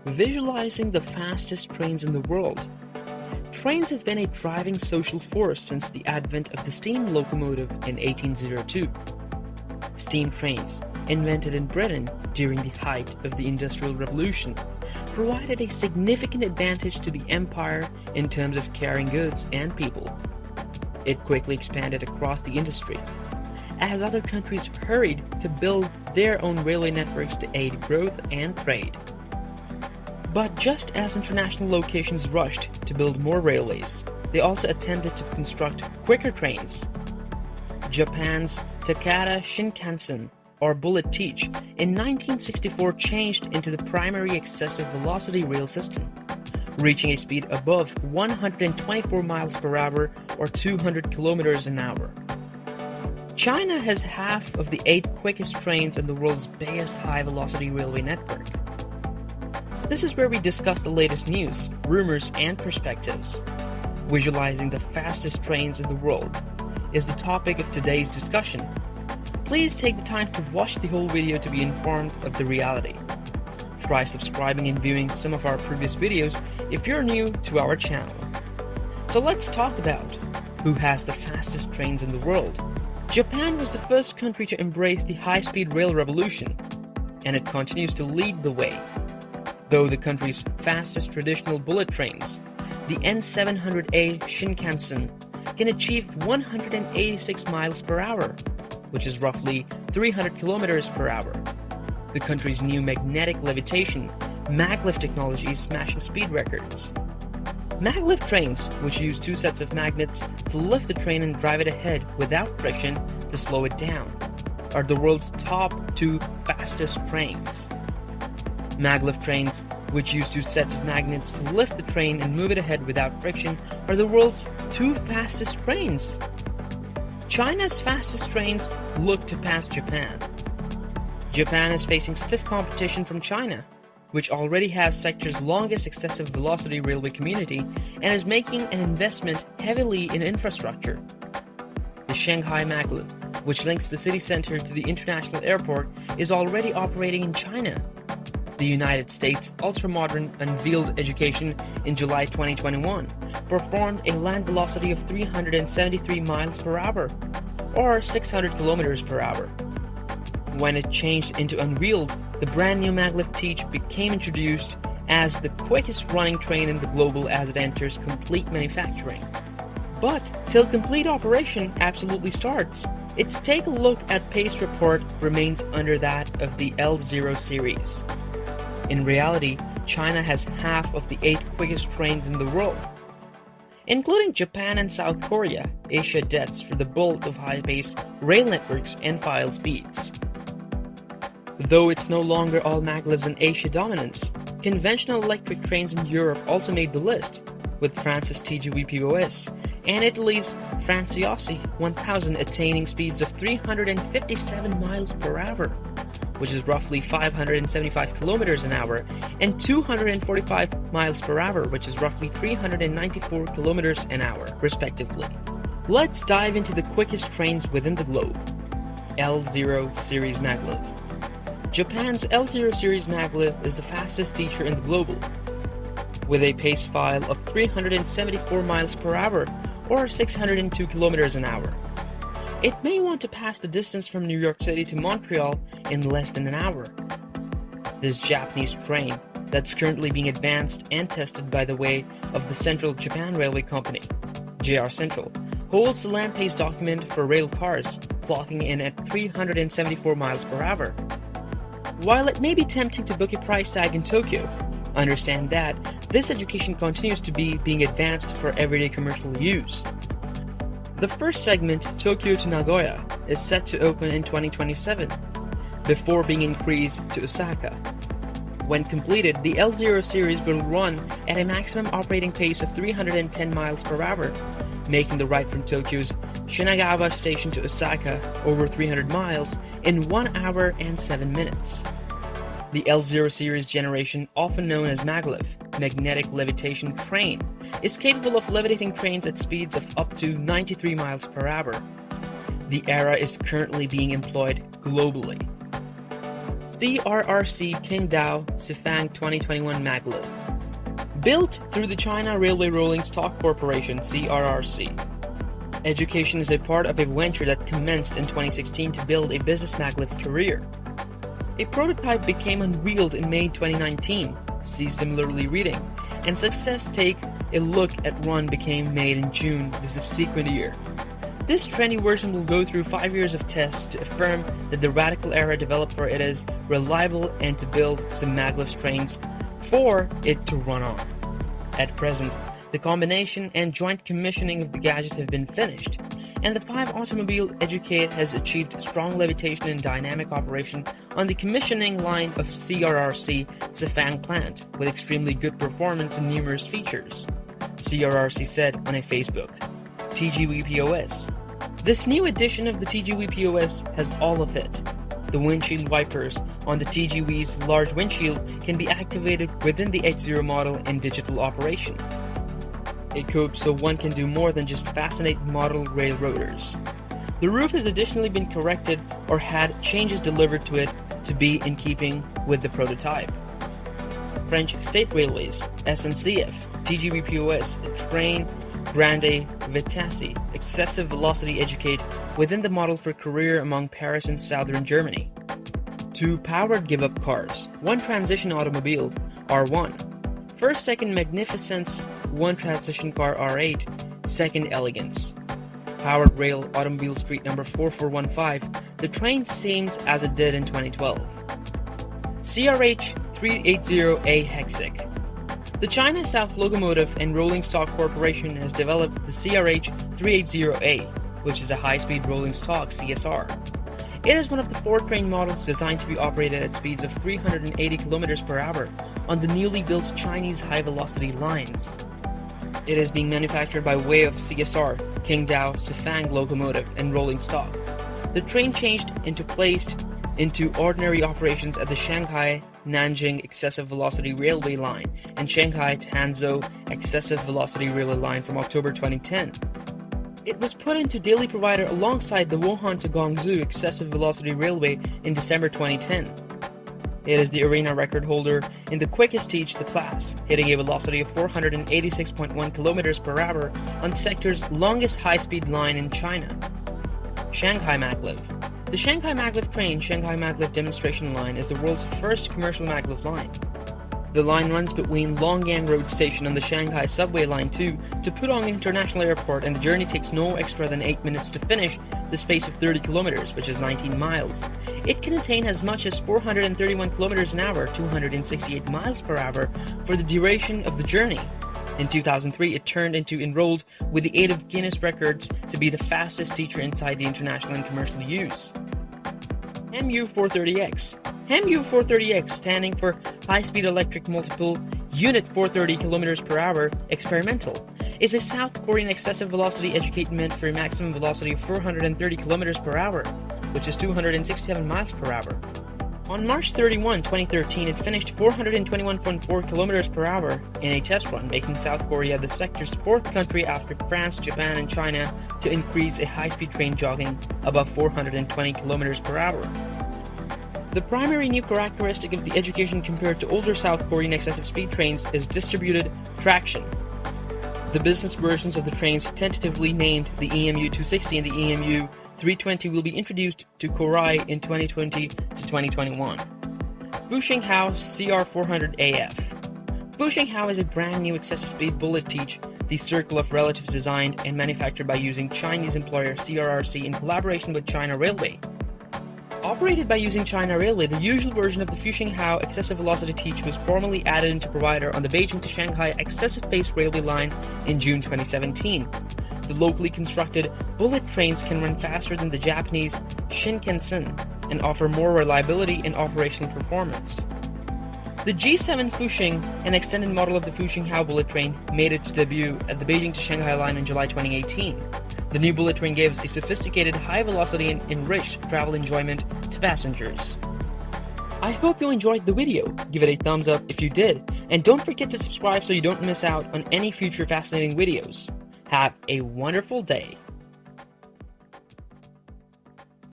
Visualizing the fastest trains in the world. Trains have been a driving social force since the advent of the steam locomotive in 1802. Steam trains, invented in Britain during the height of the Industrial Revolution, provided a significant advantage to the empire in terms of carrying goods and people. It quickly expanded across the industry, as other countries hurried to build their own railway networks to aid growth and trade. But just as international locations rushed to build more railways, they also attempted to construct quicker trains. Japan's Takata Shinkansen, or Bullet Teach, in 1964 changed into the primary excessive velocity rail system, reaching a speed above 124 miles per hour or 200 kilometers an hour. China has half of the 8 quickest trains in the world's biggest high-velocity railway network. This is where we discuss the latest news, rumors, and perspectives. Visualizing the fastest trains in the world is the topic of today's discussion. Please take the time to watch the whole video to be informed of the reality. Try subscribing and viewing some of our previous videos if you're new to our channel. So let's talk about who has the fastest trains in the world. Japan was the first country to embrace the high-speed rail revolution, and it continues to lead the way. Though the country's fastest traditional bullet trains, the N700A Shinkansen, can achieve 186 miles per hour, which is roughly 300 kilometers per hour. The country's new magnetic levitation, Maglev technology, is smashing speed records. Maglev trains, which use 2 sets of magnets to lift the train and drive it ahead without friction to slow it down, are the world's top 2 fastest trains. Maglev trains, which use 2 sets of magnets to lift the train and move it ahead without friction, are the world's 2 fastest trains. China's fastest trains look to pass Japan. Japan is facing stiff competition from China, which already has sector's longest excessive velocity railway community and is making an investment heavily in infrastructure. The Shanghai Maglev, which links the city center to the international airport, is already operating in China. The United States ultra-modern unveiled education in July 2021 performed a land velocity of 373 miles per hour, or 600 kilometers per hour. When it changed into unwheeled, the brand new Maglev Teach became introduced as the quickest running train in the global as it enters complete manufacturing. But till complete operation absolutely starts, its take a look at pace report remains under that of the L0 series. In reality, China has half of the 8 quickest trains in the world. Including Japan and South Korea, Asia debts for the bulk of high-paced rail networks and file speeds. Though it's no longer all maglevs in Asia dominance, conventional electric trains in Europe also made the list, with France's TGV-POS and Italy's Franciossi 1000 attaining speeds of 357 miles per hour, which is roughly 575 kilometers an hour, and 245 miles per hour, which is roughly 394 kilometers an hour, respectively. Let's dive into the quickest trains within the globe. L0 Series Maglev. Japan's L0 Series Maglev is the fastest teacher in the global, with a pace file of 374 miles per hour, or 602 kilometers an hour. It may want to pass the distance from New York City to Montreal in less than an hour. This Japanese train, that's currently being advanced and tested by the way of the Central Japan Railway Company, JR Central, holds the land pace document for rail cars, clocking in at 374 miles per hour. While it may be tempting to book a price tag in Tokyo, understand that this education continues to be being advanced for everyday commercial use. The first segment, Tokyo to Nagoya, is set to open in 2027, before being increased to Osaka. When completed, the L0 series will run at a maximum operating pace of 310 miles per hour, making the ride from Tokyo's Shinagawa station to Osaka, over 300 miles, in 1 hour and 7 minutes. The L0 series generation, often known as Maglev, magnetic levitation train, is capable of levitating trains at speeds of up to 93 miles per hour. The era is currently being employed globally. CRRC Qingdao Sifang 2021 Maglev. Built through the China Railway Rolling Stock Corporation (CRRC). Education is a part of a venture that commenced in 2016 to build a business maglev career. A prototype became unveiled in May 2019, see similarly reading, and success take a look at one became made in June the subsequent year. This trendy version will go through 5 years of tests to affirm that the radical era developed for it is reliable and to build some maglev trains for it to run on. At present, the combination and joint commissioning of the gadget have been finished, and the 5 automobile Educate has achieved strong levitation and dynamic operation on the commissioning line of CRRC Sifang plant, with extremely good performance and numerous features, CRRC said on a Facebook. TGV-POS. This new edition of the TGV-POS has all of it. The windshield wipers on the TGV's large windshield can be activated within the H0 model in digital operation. A coupe so one can do more than just fascinate model railroaders. The roof has additionally been corrected or had changes delivered to it to be in keeping with the prototype. French State Railways, SNCF, TGV-POS, Train Grande Vitesse, excessive velocity Educate within the model for career among Paris and southern Germany. 2 powered give-up cars, 1 transition automobile, R1. First, second Magnificence, 1 transition car, R8, second Elegance. Powered rail automobile street number 4415, the train seems as it did in 2012. CRH380A Hex. The China South Locomotive and Rolling Stock Corporation has developed the CRH380A, which is a high-speed rolling stock CSR. It is one of the 4 train models designed to be operated at speeds of 380 km per hour on the newly built Chinese high-velocity lines. It is being manufactured by way of CSR, Qingdao Sifang locomotive and rolling stock. The train changed into ordinary operations at the Shanghai Nanjing Excessive Velocity Railway Line and Shanghai to Hangzhou Excessive Velocity Railway Line from October 2010. It was put into daily provider alongside the Wuhan to Guangzhou Excessive Velocity Railway in December 2010. It is the arena record holder in the quickest teach the class, hitting a velocity of 486.1 km per hour on the sector's longest high-speed line in China. Shanghai Maglev. The Shanghai Maglev train Shanghai Maglev demonstration line is the world's first commercial maglev line. The line runs between Longyang Road Station on the Shanghai Subway Line 2 to Pudong International Airport, and the journey takes no extra than 8 minutes to finish the space of 30 kilometers, which is 19 miles. It can attain as much as 431 kilometers an hour, 268 miles per hour, for the duration of the journey. In 2003, it turned into enrolled with the aid of Guinness Records to be the fastest teacher inside the international and commercial use. MU430X. MU430X, standing for High Speed Electric Multiple Unit 430 km per hour Experimental, is a South Korean excessive velocity Educate meant for a maximum velocity of 430 km per hour, which is 267 miles per hour. On March 31, 2013, it finished 421.4 km per hour in a test run, making South Korea the sector's 4th country after France, Japan, and China to increase a high-speed train jogging above 420 km per hour. The primary new characteristic of the Education compared to older South Korean excessive speed trains is distributed traction. The business versions of the trains, tentatively named the EMU-260 and the EMU-320, will be introduced to Korai in 2020 to 2021. Buxinghao CR400AF. Buxinghao is a brand new excessive speed bullet teach, the circle of relatives designed and manufactured by using Chinese employer CRRC in collaboration with China Railway. Operated by using China Railway, the usual version of the Fuxinghao excessive velocity teach was formally added into provider on the Beijing to Shanghai excessive pace railway line in June 2017. The locally constructed bullet trains can run faster than the Japanese Shinkansen and offer more reliability and operational performance. The G7 Fuxing, an extended model of the Fuxinghao bullet train, made its debut at the Beijing to Shanghai line in July 2018. The new bullet train gives a sophisticated, high-velocity and enriched travel enjoyment to passengers. I hope you enjoyed the video. Give it a thumbs up if you did, and don't forget to subscribe so you don't miss out on any future fascinating videos. Have a wonderful day.